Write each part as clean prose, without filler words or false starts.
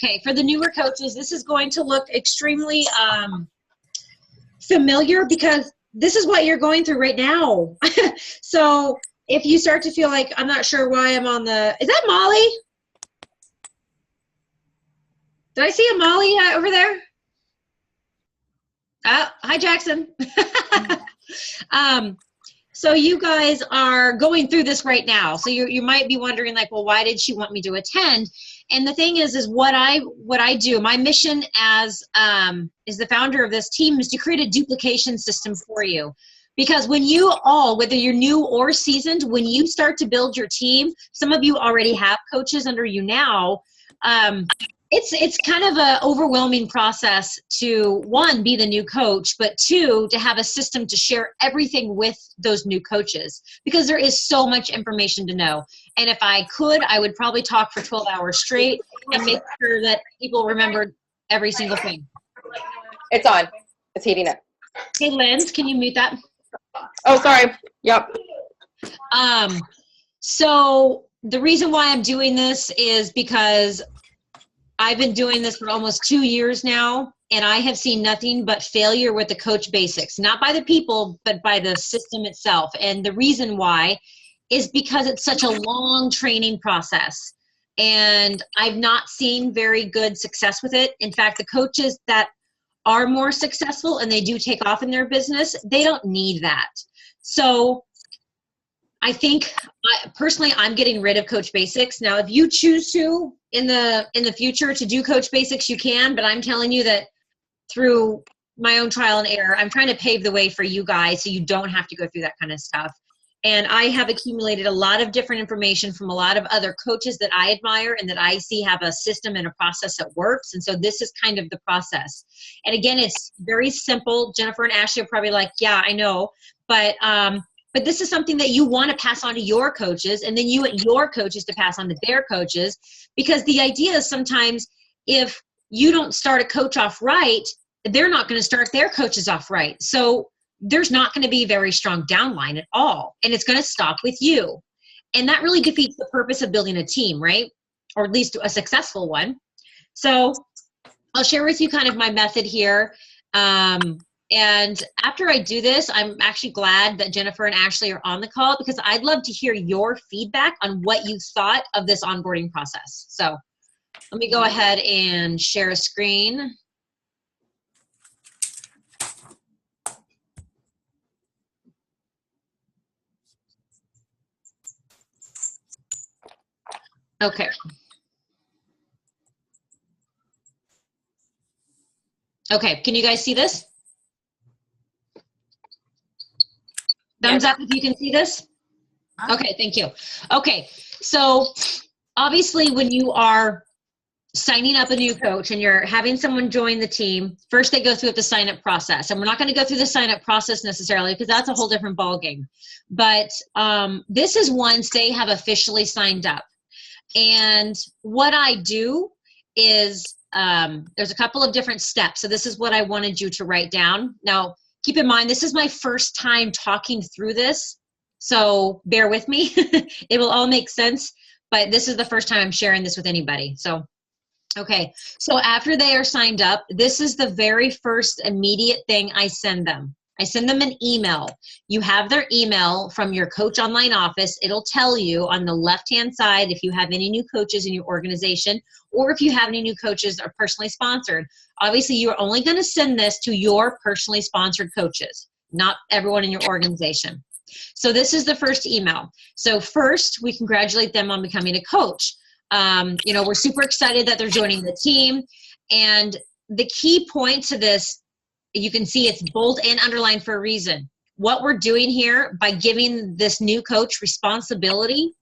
Okay, for the newer coaches, this is going to look extremely familiar because this is what you're going through right now. So if you start to feel like, I'm not sure why I'm on the, is that Molly? Did I see a Molly over there? Hi, Jackson. So you guys are going through this right now. So you might be wondering like, well, why did she want me to attend? And the thing is what I do, my mission as the founder of this team is to create a duplication system for you. Because when you all, whether you're new or seasoned, when you start to build your team, some of you already have coaches under you now, it's kind of an overwhelming process to, one, be the new coach, but two, to have a system to share everything with those new coaches, because there is so much information to know. And if I could, I would probably talk for 12 hours straight and make sure that people remembered every single thing. It's on. It's heating up. Hey, Linz, can you mute that? Oh, sorry. Yep. So the reason why I'm doing this is because I've been doing this for almost 2 years now, and I have seen nothing but failure with the coach basics, not by the people, but by the system itself. And the reason why is because it's such a long training process, and I've not seen very good success with it. In fact, the coaches that are more successful and they do take off in their business, they don't need that. So I think personally, I'm getting rid of Coach Basics. Now, if you choose to in the future to do Coach Basics, you can, but I'm telling you that through my own trial and error, I'm trying to pave the way for you guys so you don't have to go through that kind of stuff. And I have accumulated a lot of different information from a lot of other coaches that I admire and that I see have a system and a process that works. And so this is kind of the process. And again, it's very simple. Jennifer and Ashley are probably like, yeah, I know. But this is something that you want to pass on to your coaches, and then you want your coaches to pass on to their coaches, because the idea is sometimes if you don't start a coach off right, they're not going to start their coaches off right. So there's not going to be a very strong downline at all, and it's going to stop with you. And that really defeats the purpose of building a team, right? Or at least a successful one. So I'll share with you kind of my method here. And after I do this, I'm actually glad that Jennifer and Ashley are on the call, because I'd love to hear your feedback on what you thought of this onboarding process. So let me go ahead and share a screen. Okay. Okay, can you guys see this? Thumbs up if you can see this. Okay, thank you. Okay, so obviously when you are signing up a new coach and you're having someone join the team, first they go through the sign-up process. And we're not going to go through the sign-up process necessarily because that's a whole different ballgame. But this is once they have officially signed up. And what I do is there's a couple of different steps. So this is what I wanted you to write down. Now, keep in mind, this is my first time talking through this, so bear with me. It will all make sense, but this is the first time I'm sharing this with anybody. So, okay. So after they are signed up, this is the very first immediate thing I send them. I send them an email. You have their email from your Coach Online office. It'll tell you on the left-hand side if you have any new coaches in your organization, or if you have any new coaches that are personally sponsored. Obviously, you're only going to send this to your personally sponsored coaches, not everyone in your organization. So this is the first email. So first, we congratulate them on becoming a coach. You know, we're super excited that they're joining the team. And the key point to this, you can see it's bold and underlined for a reason. What we're doing here by giving this new coach responsibility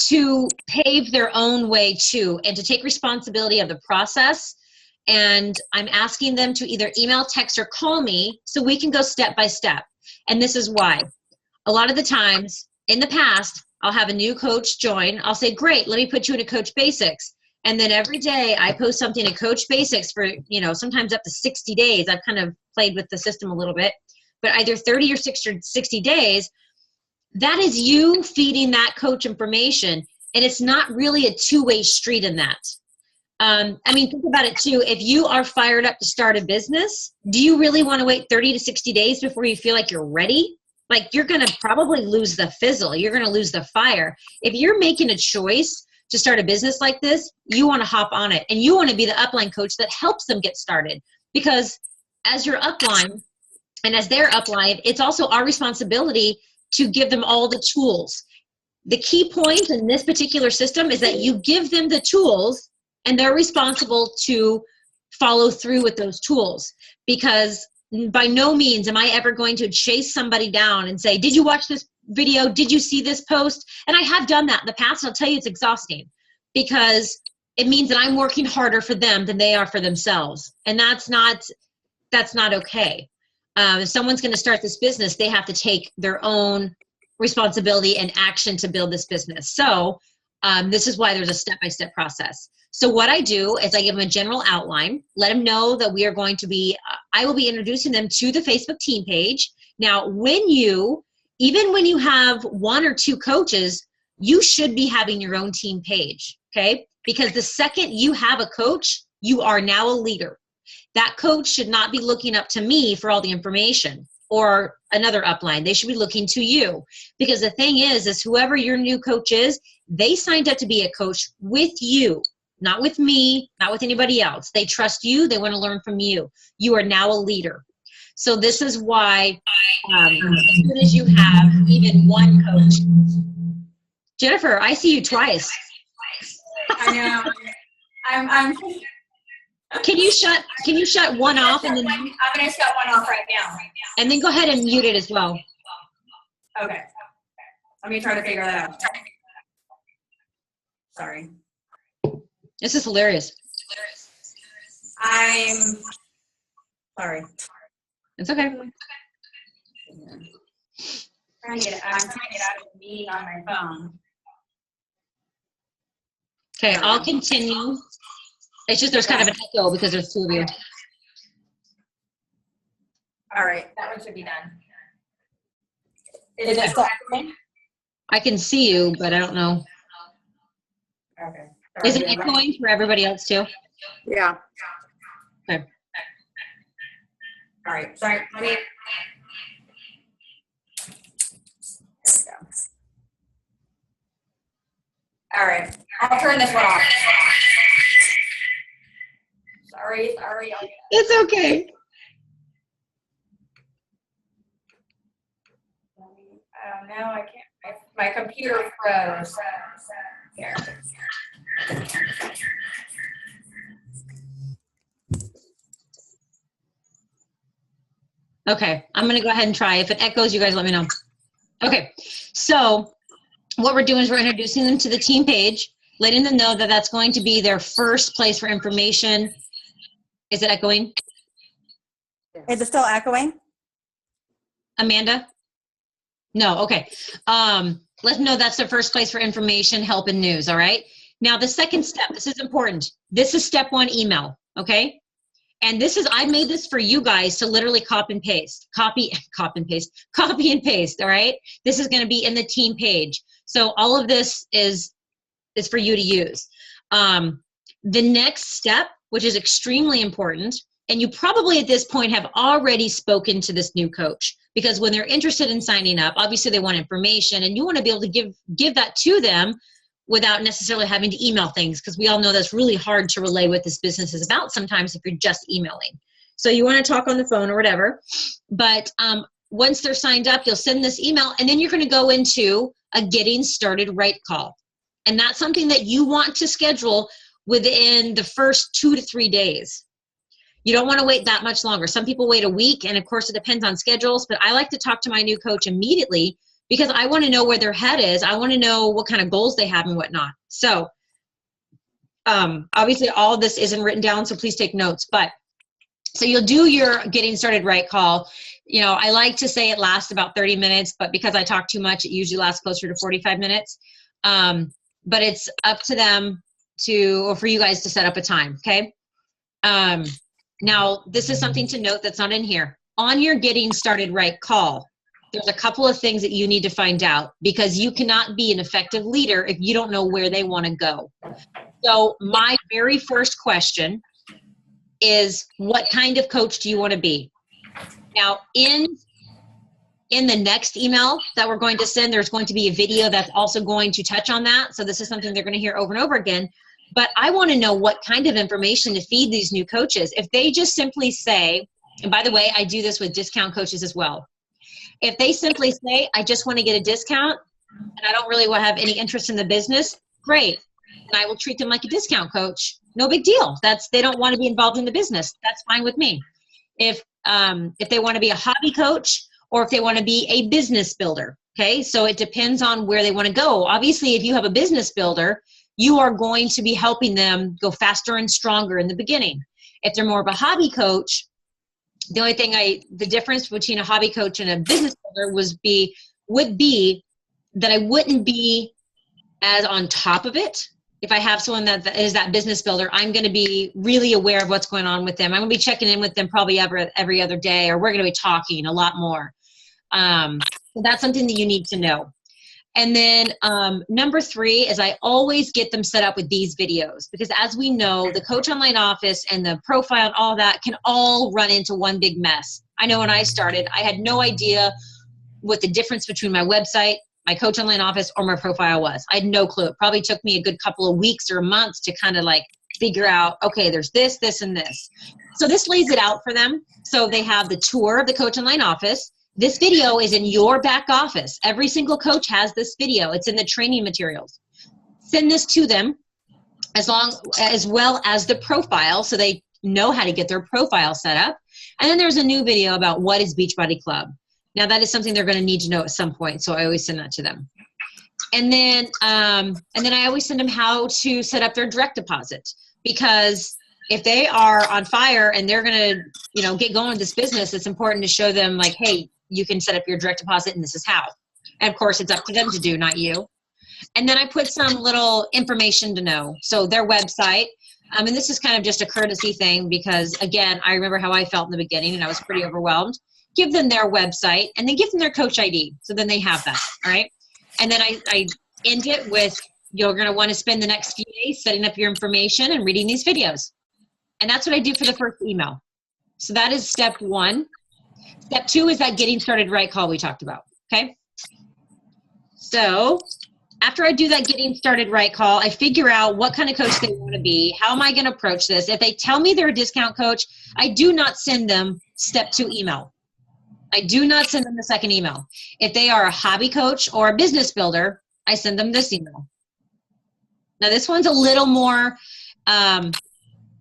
to pave their own way too, and to take responsibility of the process. And I'm asking them to either email, text, or call me so we can go step by step. And this is why. A lot of the times in the past, I'll have a new coach join. I'll say, great, let me put you into Coach Basics. And then every day I post something to Coach Basics for, you know, sometimes up to 60 days. I've kind of played with the system a little bit, but either 30 or 60 days, that is you feeding that coach information. And it's not really a two-way street in that. I mean, think about it too. If you are fired up to start a business, do you really want to wait 30 to 60 days before you feel like you're ready? Like, you're going to probably lose the fizzle. You're going to lose the fire. If you're making a choice to start a business like this, you want to hop on it, and you want to be the upline coach that helps them get started. Because as your upline and as their upline, it's also our responsibility to give them all the tools. The key point in this particular system is that you give them the tools, and they're responsible to follow through with those tools. Because by no means am I ever going to chase somebody down and say, did you watch this video? Did you see this post? And I have done that in the past, and I'll tell you it's exhausting, because it means that I'm working harder for them than they are for themselves. And that's not okay. If someone's going to start this business, they have to take their own responsibility and action to build this business. So this is why there's a step-by-step process. So what I do is I give them a general outline, let them know that we are going to be, I will be introducing them to the Facebook team page. Now, even when you have 1 or 2 coaches, you should be having your own team page, okay? Because the second you have a coach, you are now a leader. That coach should not be looking up to me for all the information or another upline. They should be looking to you. Because the thing is whoever your new coach is, they signed up to be a coach with you, not with me, not with anybody else. They trust you. They want to learn from you. You are now a leader. So this is why as soon as you have even 1 coach. Jennifer, I see you twice. I know. I'm Can you shut one off and then I'm gonna shut one off right now. and then go ahead and mute it as well? Okay. Let me try to figure that out. Sorry. This is hilarious. I'm sorry. It's okay. I'm trying to get out of the meeting on my phone. Okay, I'll continue. It's just there's kind of an echo because there's 2 of you. All right, that one should be done. Is it still echoing? I can see you, but I don't know. Okay. Is it echoing for everybody else too? Yeah. Okay. All right, sorry. Let me. There we go. All right, I'll turn this one off. Sorry. It's okay. Now I can't. My computer froze. Here. Okay, I'm gonna go ahead and try. If it echoes, you guys let me know. Okay, so what we're doing is we're introducing them to the team page, letting them know that that's going to be their first place for information. Is it echoing? Is it still echoing? Amanda? No, okay. Let them know that's their first place for information, help, and news, all right? Now, the second step, this is important. This is step 1 email, okay? And this is, I made this for you guys to literally copy and paste, all right? This is gonna be in the team page. So all of this is for you to use. The next step, which is extremely important, and you probably at this point have already spoken to this new coach, because when they're interested in signing up, obviously they want information, and you want to be able to give that to them without necessarily having to email things, because we all know that's really hard to relay what this business is about sometimes if you're just emailing. So you want to talk on the phone or whatever, but once they're signed up, you'll send this email, and then you're going to go into a getting started right call. And that's something that you want to schedule within the first 2 to 3 days. You don't want to wait that much longer. Some people wait a week, and of course it depends on schedules, but I like to talk to my new coach immediately because I want to know where their head is. I want to know what kind of goals they have and whatnot. So obviously all of this isn't written down, so please take notes. But so you'll do your getting started right call. You know, I like to say it lasts about 30 minutes, but because I talk too much, it usually lasts closer to 45 minutes. But it's up to them or for you guys to set up a time, okay? Now, this is something to note that's not in here. On your getting started right call, there's a couple of things that you need to find out, because you cannot be an effective leader if you don't know where they want to go. So my very first question is, what kind of coach do you want to be? Now, in the next email that we're going to send, there's going to be a video that's also going to touch on that. So this is something they're going to hear over and over again. But I want to know what kind of information to feed these new coaches. If they just simply say, and by the way, I do this with discount coaches as well. If they simply say, I just want to get a discount and I don't really want to have any interest in the business, great. And I will treat them like a discount coach. No big deal. They don't want to be involved in the business. That's fine with me. If they want to be a hobby coach, or if they want to be a business builder, okay? So it depends on where they want to go. Obviously, if you have a business builder, you are going to be helping them go faster and stronger in the beginning. If they're more of a hobby coach, the difference between a hobby coach and a business builder would be that I wouldn't be as on top of it. If I have someone that is that business builder, I'm going to be really aware of what's going on with them. I'm going to be checking in with them probably every other day, or we're going to be talking a lot more. So that's something that you need to know. And then number 3 is I always get them set up with these videos, because as we know, the Coach Online Office and the profile and all that can all run into one big mess. I know when I started, I had no idea what the difference between my website, my Coach Online Office, or my profile was. I had no clue. It probably took me a good couple of weeks or months to kind of like figure out, okay, there's this, this, and this. So this lays it out for them. So they have the tour of the Coach Online Office. This video is in your back office. Every single coach has this video. It's in the training materials. Send this to them as well as the profile, so they know how to get their profile set up. And then there's a new video about what is Beachbody Club. Now that is something they're going to need to know at some point, so I always send that to them. And then I always send them how to set up their direct deposit, because if they are on fire and they're going to, get going with this business, it's important to show them like, hey, you can set up your direct deposit and this is how. And of course, it's up to them to do, not you. And then I put some little information to know. So their website, and this is kind of just a courtesy thing, because again, I remember how I felt in the beginning and I was pretty overwhelmed. Give them their website and then give them their coach ID. So then they have that, all right? And then I end it with, you're going to want to spend the next few days setting up your information and reading these videos. And that's what I do for the first email. So that is step 1. Step 2 is that getting started right call we talked about, okay? So after I do that getting started right call, I figure out what kind of coach they want to be. How am I going to approach this? If they tell me they're a discount coach, I do not send them step 2 email. I do not send them the second email. If they are a hobby coach or a business builder, I send them this email. Now this one's a little more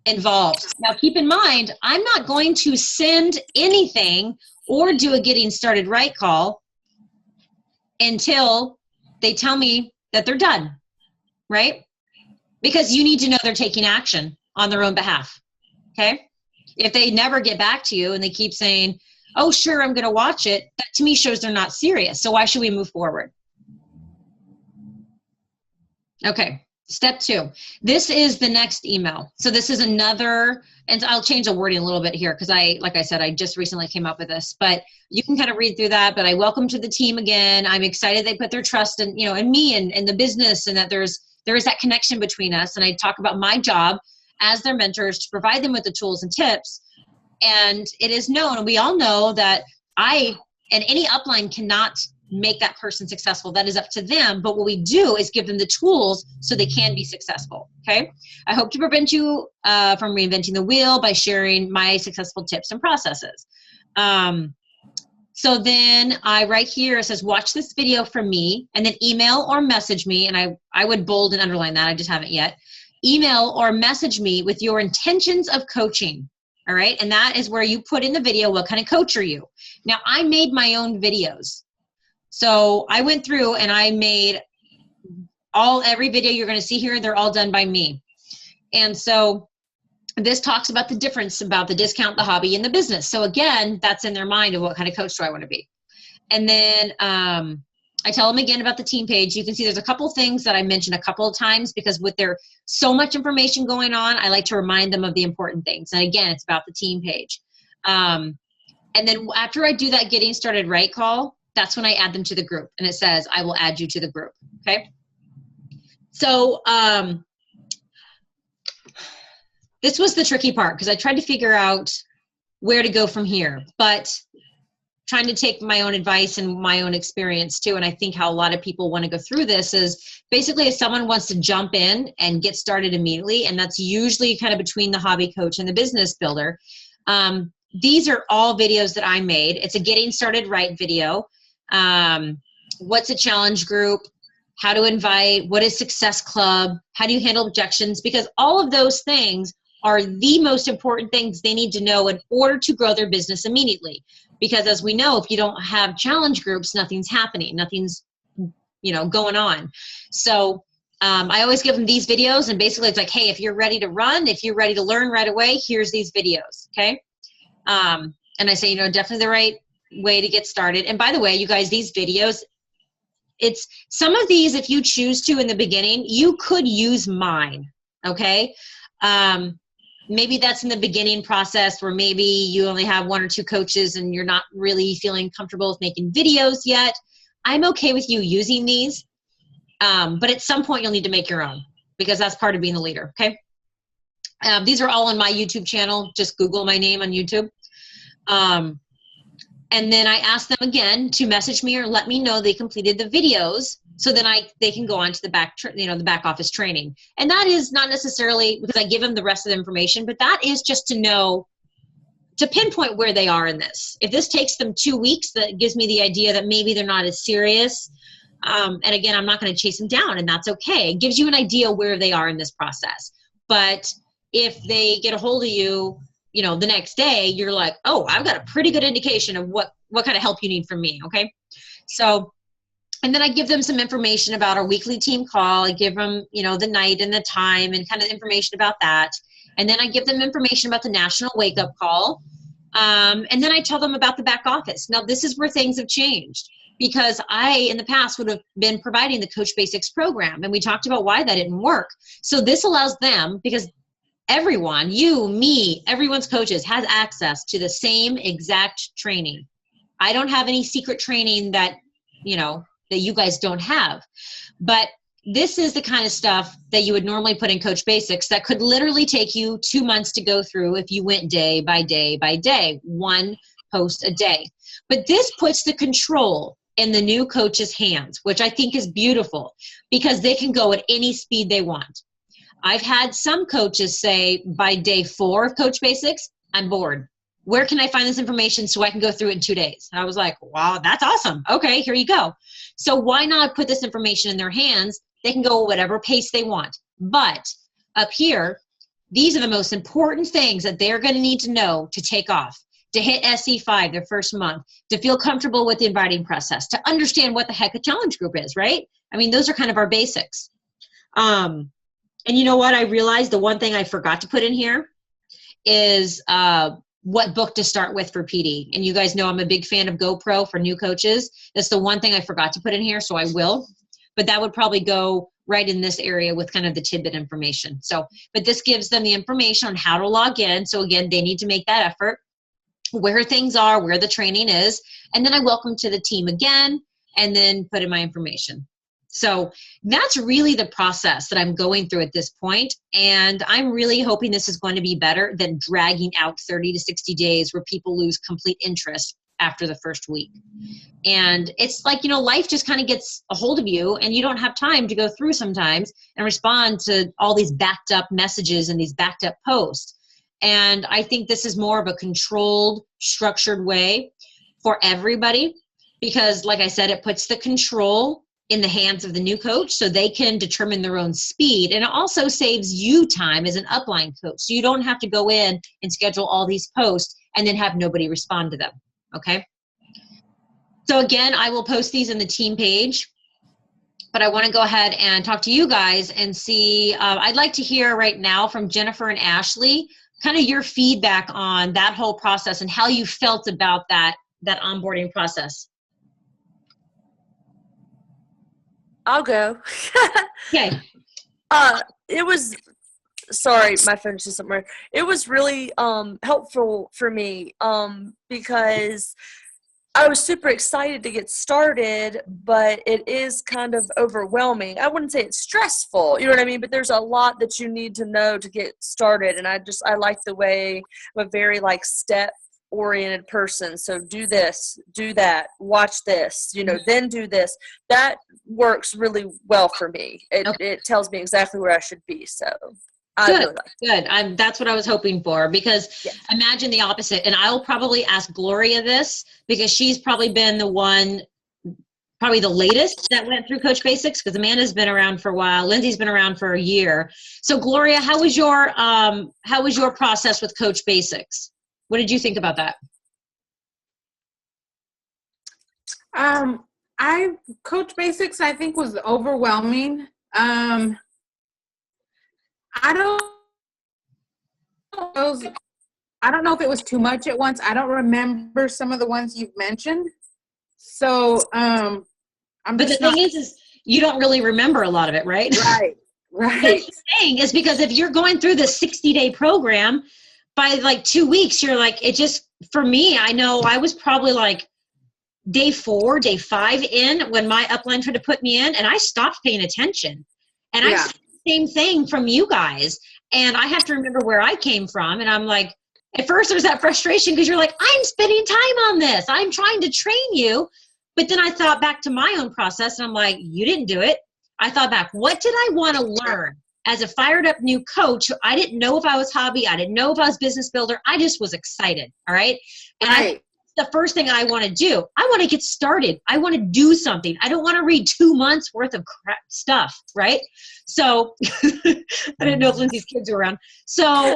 involved. Now keep in mind, I'm not going to send anything or do a getting started right call until they tell me that they're done, right? Because you need to know they're taking action on their own behalf, okay? If they never get back to you and they keep saying, oh, sure, I'm going to watch it, that to me shows they're not serious. So why should we move forward? Okay, step 2. This is the next email. So this is another, and I'll change the wording a little bit here because like I said, I just recently came up with this, but you can kind of read through that. But I welcome to the team again. I'm excited they put their trust in, in me and the business, and that there is that connection between us. And I talk about my job as their mentors to provide them with the tools and tips. And it is known, and we all know that I and any upline cannot make that person successful. That is up to them. But what we do is give them the tools so they can be successful. Okay. I hope to prevent you from reinventing the wheel by sharing my successful tips and processes. So then right here, it says, watch this video from me, and then email or message me. And I would bold and underline that. I just haven't yet. Email or message me with your intentions of coaching. All right. And that is where you put in the video, what kind of coach are you? Now, I made my own videos. So I went through and I made every video you're going to see here. They're all done by me. And so this talks about the difference about the discount, the hobby, and the business. So again, that's in their mind of what kind of coach do I want to be. And then I tell them again about the team page. You can see there's a couple things that I mentioned a couple of times, because with there so much information going on, I like to remind them of the important things. And again, it's about the team page. And then after I do that getting started right call, that's when I add them to the group, and it says, I will add you to the group, okay? So this was the tricky part, because I tried to figure out where to go from here, but trying to take my own advice and my own experience too. And I think how a lot of people want to go through this is basically if someone wants to jump in and get started immediately, and that's usually kind of between the hobby coach and the business builder. These are all videos that I made. It's a getting started right video. What's a challenge group? How to invite? What is Success Club? How do you handle objections? Because all of those things are the most important things they need to know in order to grow their business immediately. Because as we know, if you don't have challenge groups, nothing's happening, nothing's, going on. So I always give them these videos, and basically it's like, hey, if you're ready to run, if you're ready to learn right away, here's these videos, okay? And I say, definitely the right way to get started. And by the way, you guys, these videos, it's some of these, if you choose to in the beginning, you could use mine, okay? Maybe that's in the beginning process where maybe you only have 1 or 2 coaches and you're not really feeling comfortable with making videos yet. I'm okay with you using these, but at some point you'll need to make your own, because that's part of being the leader, okay? These are all on my YouTube channel. Just Google my name on YouTube. And then I ask them again to message me or let me know they completed the videos, so then they can go on to the back office training. And that is not necessarily because I give them the rest of the information, but that is just to pinpoint where they are in this. If this takes them 2 weeks, that gives me the idea that maybe they're not as serious. And again, I'm not going to chase them down, and that's okay. It gives you an idea where they are in this process. But if they get a hold of you, the next day, you're like, oh, I've got a pretty good indication of what kind of help you need from me, okay? So, and then I give them some information about our weekly team call. I give them, the night and the time and kind of information about that. And then I give them information about the national wake-up call. And then I tell them about the back office. Now, this is where things have changed, because I, in the past, would have been providing the Coach Basics program, and we talked about why that didn't work. So this allows them, because everyone, you, me, everyone's coaches has access to the same exact training. I don't have any secret training that you guys don't have. But this is the kind of stuff that you would normally put in Coach Basics that could literally take you 2 months to go through if you went day by day by day, 1 post a day. But this puts the control in the new coach's hands, which I think is beautiful, because they can go at any speed they want. I've had some coaches say by day 4 of Coach Basics, I'm bored. Where can I find this information so I can go through it in 2 days? And I was like, wow, that's awesome. Okay, here you go. So why not put this information in their hands? They can go at whatever pace they want. But up here, these are the most important things that they're going to need to know to take off, to hit SE5 their first month, to feel comfortable with the inviting process, to understand what the heck a challenge group is, right? I mean, those are kind of our basics. And you know what? I realized the one thing I forgot to put in here is what book to start with for PD. And you guys know I'm a big fan of GoPro for new coaches. That's the one thing I forgot to put in here, so I will. But that would probably go right in this area with kind of the tidbit information. So, but this gives them the information on how to log in. So again, they need to make that effort, where things are, where the training is. And then I welcome to the team again, and then put in my information. So that's really the process that I'm going through at this point. And I'm really hoping this is going to be better than dragging out 30 to 60 days where people lose complete interest after the first week. And it's like, life just kind of gets a hold of you, and you don't have time to go through sometimes and respond to all these backed up messages and these backed up posts. And I think this is more of a controlled, structured way for everybody, because like I said, it puts the control in the hands of the new coach so they can determine their own speed. And it also saves you time as an upline coach. So you don't have to go in and schedule all these posts and then have nobody respond to them. Okay. So again, I will post these in the team page, but I want to go ahead and talk to you guys and see, I'd like to hear right now from Jennifer and Ashley, kind of your feedback on that whole process and how you felt about that onboarding process. I'll go. Okay. It was, sorry, my phone just doesn't work. It was really helpful for me because I was super excited to get started, but it is kind of overwhelming. I wouldn't say it's stressful, you know what I mean? But there's a lot that you need to know to get started. And I like the way I'm a very like step oriented person. So do this, do that, watch this, then do this. That works really well for me. It tells me exactly where I should be. So I Good. really like it. Good. That's what I was hoping for, because Yeah. imagine the opposite. And I'll probably ask Gloria this, because she's probably been the one, probably the latest that went through Coach Basics, because Amanda's been around for a while. Lindsay's been around for a year. So Gloria, how was your process with Coach Basics? What did you think about that? Coach Basics, I think, was overwhelming. I don't know if it was too much at once. I don't remember some of the ones you've mentioned. So I'm But the thing is you don't really remember a lot of it, right? Right. That's the thing, is because if you're going through this 60-day program, by like 2 weeks, you're like, it just, for me, I know I was probably like day 4, day 5 in when my upline tried to put me in, and I stopped paying attention. And I said the same thing from you guys. And I have to remember where I came from. And I'm like, at first there's that frustration because you're like, I'm spending time on this. I'm trying to train you. But then I thought back to my own process, and I'm like, you didn't do it. I thought back, what did I want to learn? As a fired up new coach, I didn't know if I was hobby. I didn't know if I was business builder. I just was excited. All right. And the first thing I want to do, I want to get started. I want to do something. I don't want to read 2 months worth of crap stuff. Right. So I didn't know if Lindsay's kids were around. So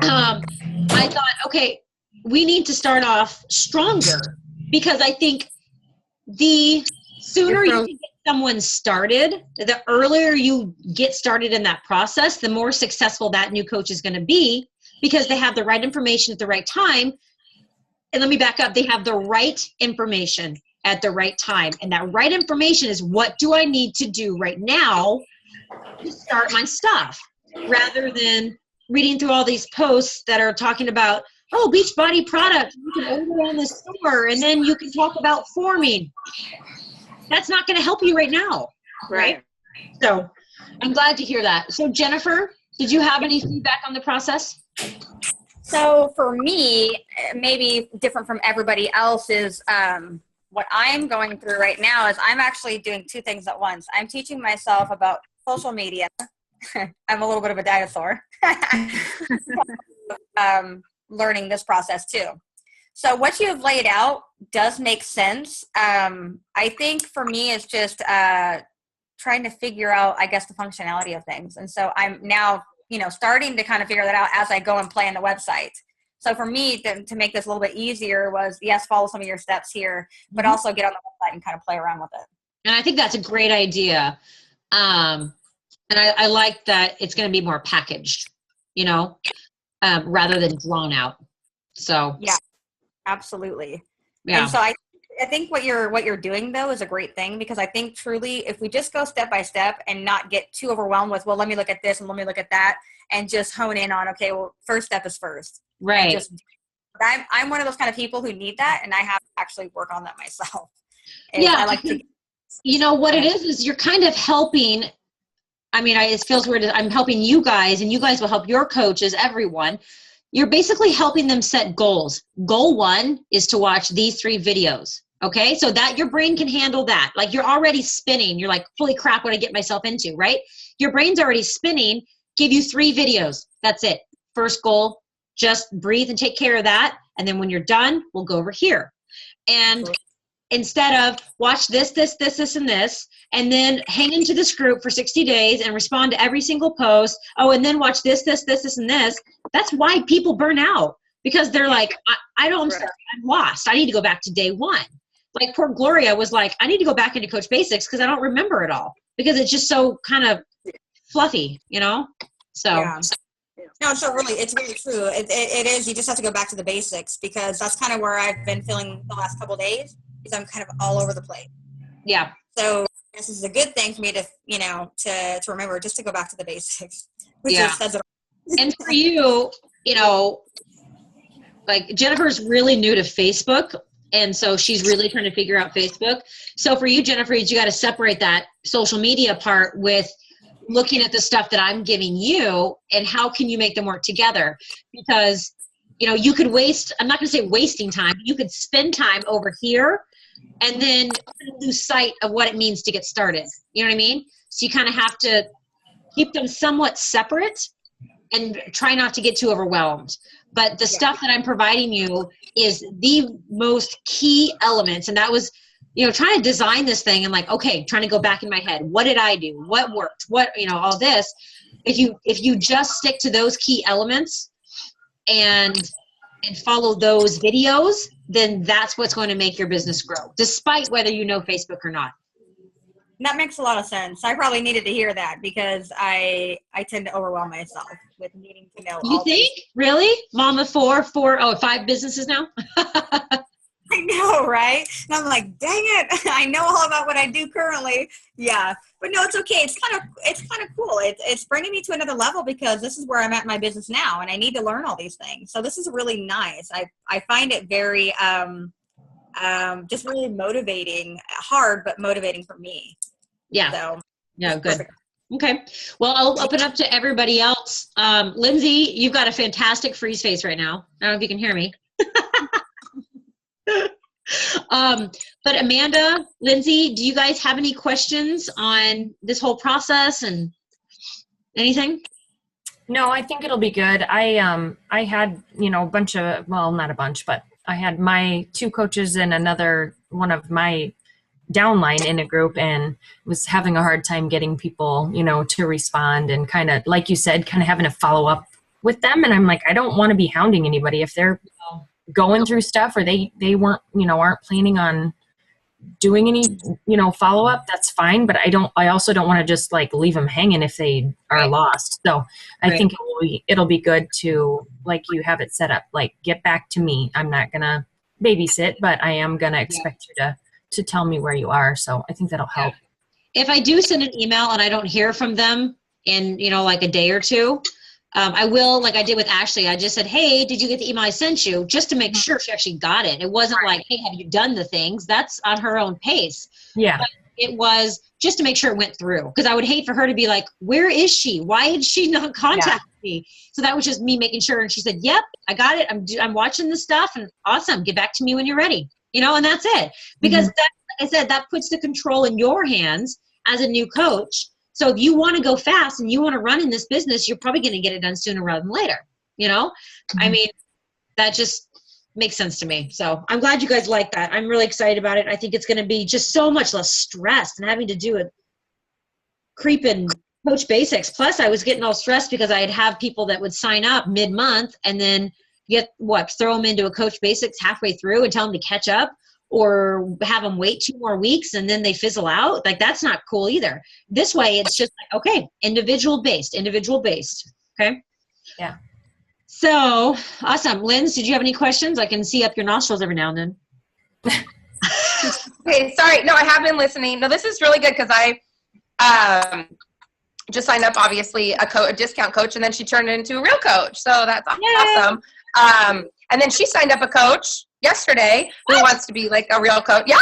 I thought, okay, we need to start off stronger, because I think the sooner you can get someone started, the earlier you get started in that process, the more successful that new coach is going to be, because they have the right information at the right time. And let me back up. They have the right information at the right time. And that right information is, what do I need to do right now to start my stuff, rather than reading through all these posts that are talking about, oh, Beachbody product, you can order on the store, and then you can talk about forming. That's not going to help you right now, right? So I'm glad to hear that. So Jennifer, did you have any feedback on the process? So for me, maybe different from everybody else, is what I'm going through right now is I'm actually doing 2 things at once. I'm teaching myself about social media. I'm a little bit of a dinosaur. Learning this process too. So what you have laid out does make sense. I think for me, it's just trying to figure out, I guess, the functionality of things. And so I'm now, starting to kind of figure that out as I go and play on the website. So for me, to make this a little bit easier was, yes, follow some of your steps here, but also get on the website and kind of play around with it. And I think that's a great idea. And I like that it's going to be more packaged, rather than drawn out. So yeah, absolutely. Yeah. And so I think what you're doing though is a great thing, because I think truly, if we just go step by step and not get too overwhelmed with, well, let me look at this and let me look at that, and just hone in on, okay, well, first step is first. Right. I'm one of those kind of people who need that, and I have to actually work on that myself. And yeah. I like to. What it is you're kind of helping. I mean, it feels weird. I'm helping you guys, and you guys will help your coaches, everyone. You're basically helping them set goals. Goal 1 is to watch these 3 videos. Okay. So that your brain can handle that. Like, you're already spinning. You're like, holy crap, what I get myself into, right? Your brain's already spinning. Give you 3 videos. That's it. First goal, just breathe and take care of that. And then when you're done, we'll go over here. And instead of watch this, and this, and then hang into this group for 60 days and respond to every single post. Oh, and then watch this, and this. That's why people burn out, because they're like, I'm lost. I need to go back to day 1. Like poor Gloria was like, I need to go back into Coach Basics because I don't remember it all, because it's just so kind of fluffy, So. Yeah. No, so really, it's really true. It is. You just have to go back to the basics, because that's kind of where I've been feeling the last couple of days, because I'm kind of all over the place. Yeah. So this is a good thing for me to, to remember, just to go back to the basics. Which Yeah. says it all. And for you, like Jennifer's really new to Facebook. And so she's really trying to figure out Facebook. So for you, Jennifer, you got to separate that social media part with looking at the stuff that I'm giving you and how can you make them work together? Because, you know, you could waste, I'm not going to say wasting time, you could spend time over here and then lose sight of what it means to get started. You know what I mean? So you kind of have to keep them somewhat separate and try not to get too overwhelmed. But the stuff that I'm providing you is the most key elements. And that was, you know, trying to design this thing and like, okay, trying to go back in my head. What did I do? What worked? What, you know, all this. If you just stick to those key elements and follow those videos, then that's what's going to make your business grow, despite whether you know Facebook or not. That makes a lot of sense. I probably needed to hear that because I tend to overwhelm myself with needing to know. You think? Really? Mama 5 businesses now? I know, right? And I'm like, dang it, I know all about what I do currently. Yeah, but no, it's okay. It's kind of cool. It's bringing me to another level because this is where I'm at in my business now, and I need to learn all these things. So this is really nice. I find it very just really motivating, hard but motivating for me. Yeah. So yeah, good. perfect. Okay. Well, I'll open up to everybody else. Lindsay, you've got a fantastic freeze face right now. I don't know if you can hear me. But Amanda, Lindsay, do you guys have any questions on this whole process and anything? No, I think it'll be good. I had, you know, a bunch of, well, not a bunch, but I had my 2 coaches and another one of my downline in a group and was having a hard time getting people, you know, to respond and kind of, like you said, kind of having to follow up with them. And I'm like, I don't want to be hounding anybody if they're going through stuff or they weren't, you know, aren't planning on doing any, you know, follow up. That's fine. But I also don't want to just like leave them hanging if they are lost. So I think it'll be good to, like you have it set up, like get back to me. I'm not going to babysit, but I am going to expect you to tell me where you are. So I think that'll help. If I do send an email and I don't hear from them in, you know, like a day or two, I will, like I did with Ashley, I just said, hey, did you get the email I sent you? Just to make sure she actually got it. It wasn't like, hey, have you done the things? That's on her own pace. Yeah. But it was just to make sure it went through. Because I would hate for her to be like, where is she? Why did she not contact me? So that was just me making sure. And she said, yep, I got it. I'm watching the stuff and awesome. Get back to me when you're ready. You know, and that's it. Because that, like I said, that puts the control in your hands as a new coach. So if you want to go fast and you want to run in this business, you're probably going to get it done sooner rather than later. You know, I mean, that just makes sense to me. So I'm glad you guys like that. I'm really excited about it. I think it's going to be just so much less stress than having to do a creeping Coach Basics. Plus I was getting all stressed because I'd have people that would sign up mid-month and then throw them into a Coach Basics halfway through and tell them to catch up, or have them wait 2 more weeks and then they fizzle out. Like, that's not cool either. This way, it's just like, okay, individual based. Okay. Yeah. So awesome. Linz, did you have any questions? I can see up your nostrils every now and then. Okay, sorry. No, I have been listening. No, this is really good because I just signed up, obviously, a discount coach, and then she turned into a real coach. So that's awesome. And then she signed up a coach yesterday who wants to be like a real coach. Yeah.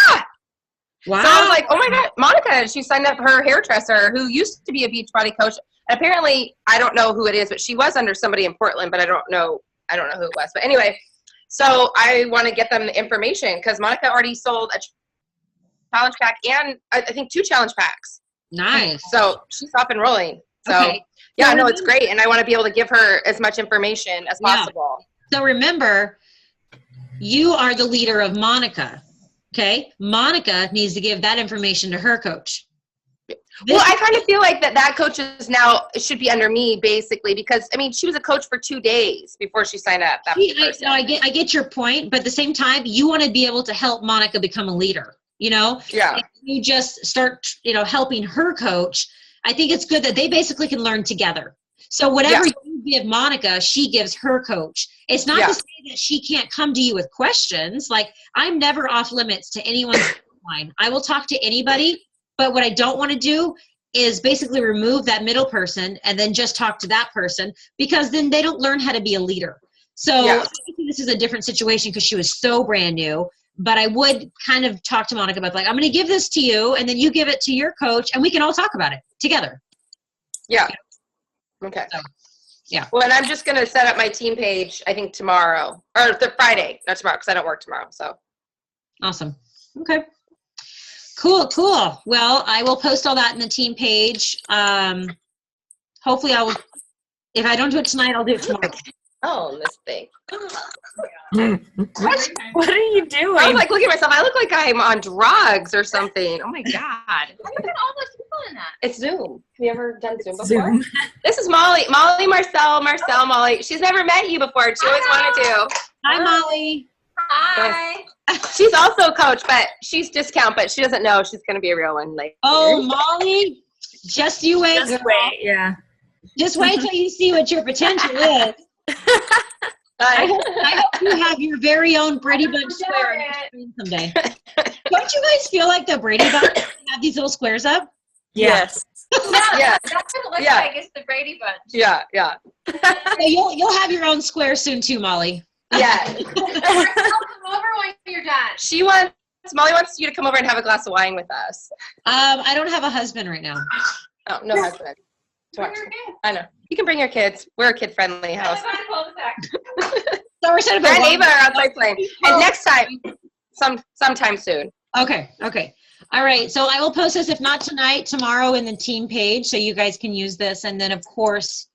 Wow. So I was like, oh my God, Monica, she signed up her hairdresser who used to be a Beachbody coach. Apparently, I don't know who it is, but she was under somebody in Portland, but I don't know who it was. But anyway, so I want to get them the information because Monica already sold a challenge pack and I think 2 challenge packs. Nice. So she's off and rolling. So Okay. yeah, no, it's great. And I want to be able to give her as much information as possible. So remember, you are the leader of Monica. Okay. Monica needs to give that information to her coach. Well, I kind of feel like that coach is now should be under me basically because I mean she was a coach for 2 days before she signed up. I get your point, but at the same time, you want to be able to help Monica become a leader. You know, Yeah. if you just start, helping her coach. I think it's good that they basically can learn together. So whatever you give Monica, she gives her coach. It's not to say that she can't come to you with questions. Like, I'm never off limits to anyone's line. I will talk to anybody, but what I don't want to do is basically remove that middle person and then just talk to that person, because then they don't learn how to be a leader. So I think this is a different situation because she was so brand new. but I would kind of talk to Monica about like, I'm going to give this to you and then you give it to your coach and we can all talk about it together. Yeah. Okay. So, yeah. Well, and I'm just going to set up my team page, I think tomorrow or the Friday, not tomorrow because I don't work tomorrow. So Awesome. Okay. Cool. Well, I will post all that in the team page. Hopefully if I don't do it tonight, I'll do it tomorrow. Oh, this thing. What are you doing? I was like, look at myself. I look like I'm on drugs or something. Oh my God. Look at all those people in that. It's Zoom. Have you ever done Zoom before? Zoom. This is Molly. Marcel, Molly. She's never met you before. She always wanted to. Hi, Molly. Hi. She's also a coach, but she's discount, but she doesn't know she's going to be a real one. Like, Oh, Molly, just you wait. Just girl. wait, yeah. Just wait till you see what your potential is. I hope you have your very own Brady Bunch square on your screen someday. Don't you guys feel like the Brady Bunch have these little squares up? Yes. Yeah. That's what it looks Yeah. like. It's the Brady Bunch. Yeah. So you'll have your own square soon too, Molly. Yeah. I'll come over when you're done. Molly wants you to come over and have a glass of wine with us. I don't have a husband right now. Oh, no husband. I know. You can bring your kids. We're a kid-friendly house. So we're set up My a neighbor outside playing. And next time, sometime soon. Okay. All right. So I will post this, if not tonight, tomorrow in the team page, so you guys can use this. And then, of course,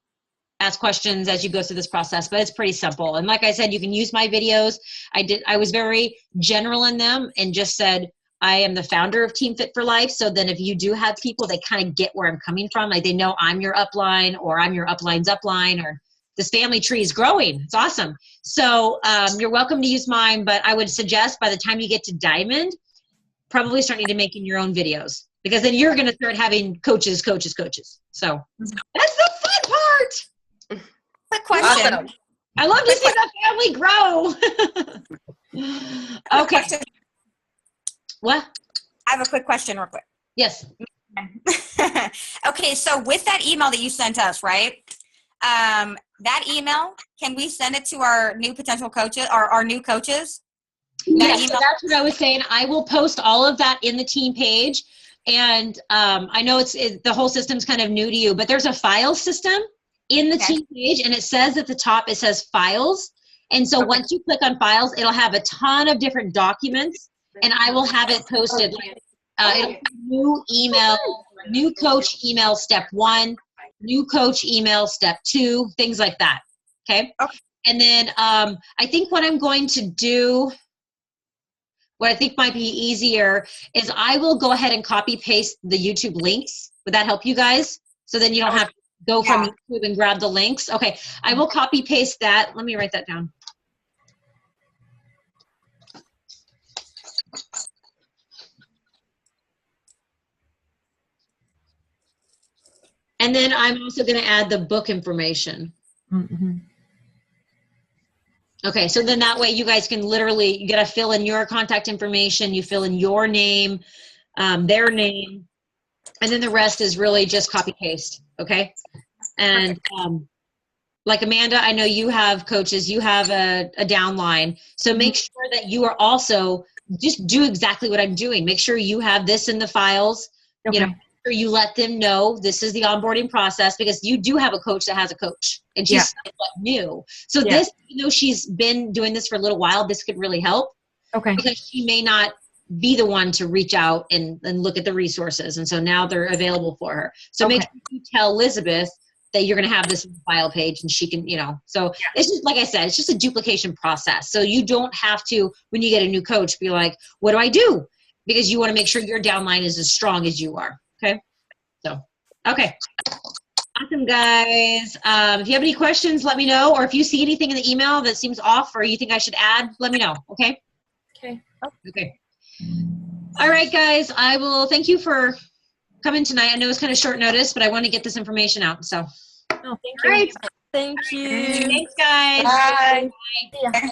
ask questions as you go through this process. But it's pretty simple. And like I said, you can use my videos. I was very general in them and just said, I am the founder of Team Fit for Life. So then if you do have people, they kind of get where I'm coming from. Like they know I'm your upline or I'm your upline's upline or this family tree is growing. It's awesome. So you're welcome to use mine, but I would suggest by the time you get to Diamond, probably start needing to making your own videos because then you're going to start having coaches. So that's the fun part. Quick question. Awesome. I love to see the family grow. Okay. What? I have a quick question real quick. Yes. Okay, so with that email that you sent us, right? That email, can we send it to our new potential coaches or our new coaches? Yes, so that's what I was saying. I will post all of that in the team page. And I know the whole system's kind of new to you, but there's a file system in the team page, and it says at the top, it says files. And so once you click on files, it'll have a ton of different documents, and I will have it posted like new email, new coach email step 1, new coach email step 2, things like that. Okay. And then I think what I'm going to do, what I think might be easier is I will go ahead and copy paste the YouTube links. Would that help you guys? So then you don't have to go from YouTube and grab the links. Okay, I will copy paste that. Let me write that down. And then I'm also going to add the book information. Mm-hmm. Okay, so then that way you guys can literally, you got to fill in your contact information, you fill in your name, their name, and then the rest is really just copy paste, okay? And like Amanda, I know you have coaches, you have a downline, so make sure that you are also, just do exactly what I'm doing. Make sure you have this in the files, you know, make sure you let them know this is the onboarding process, because you do have a coach that has a coach, and she's somewhat new. So this, even though she's been doing this for a little while, this could really help. Okay. Because she may not be the one to reach out and look at the resources. And so now they're available for her. So make sure you tell Elizabeth that you're going to have this file page, and she can, you know, so it's just, like I said, it's just a duplication process. So you don't have to, when you get a new coach, be like, what do I do? Because you want to make sure your downline is as strong as you are. Okay. So, okay. Awesome, guys. If you have any questions, let me know. Or if you see anything in the email that seems off or you think I should add, let me know. Okay. Okay. Okay. All right, guys. I will thank you for coming tonight. I know it's kind of short notice, but I want to get this information out. So, Oh, thank you. all right. Thank you. Thanks, guys. Bye. Yeah.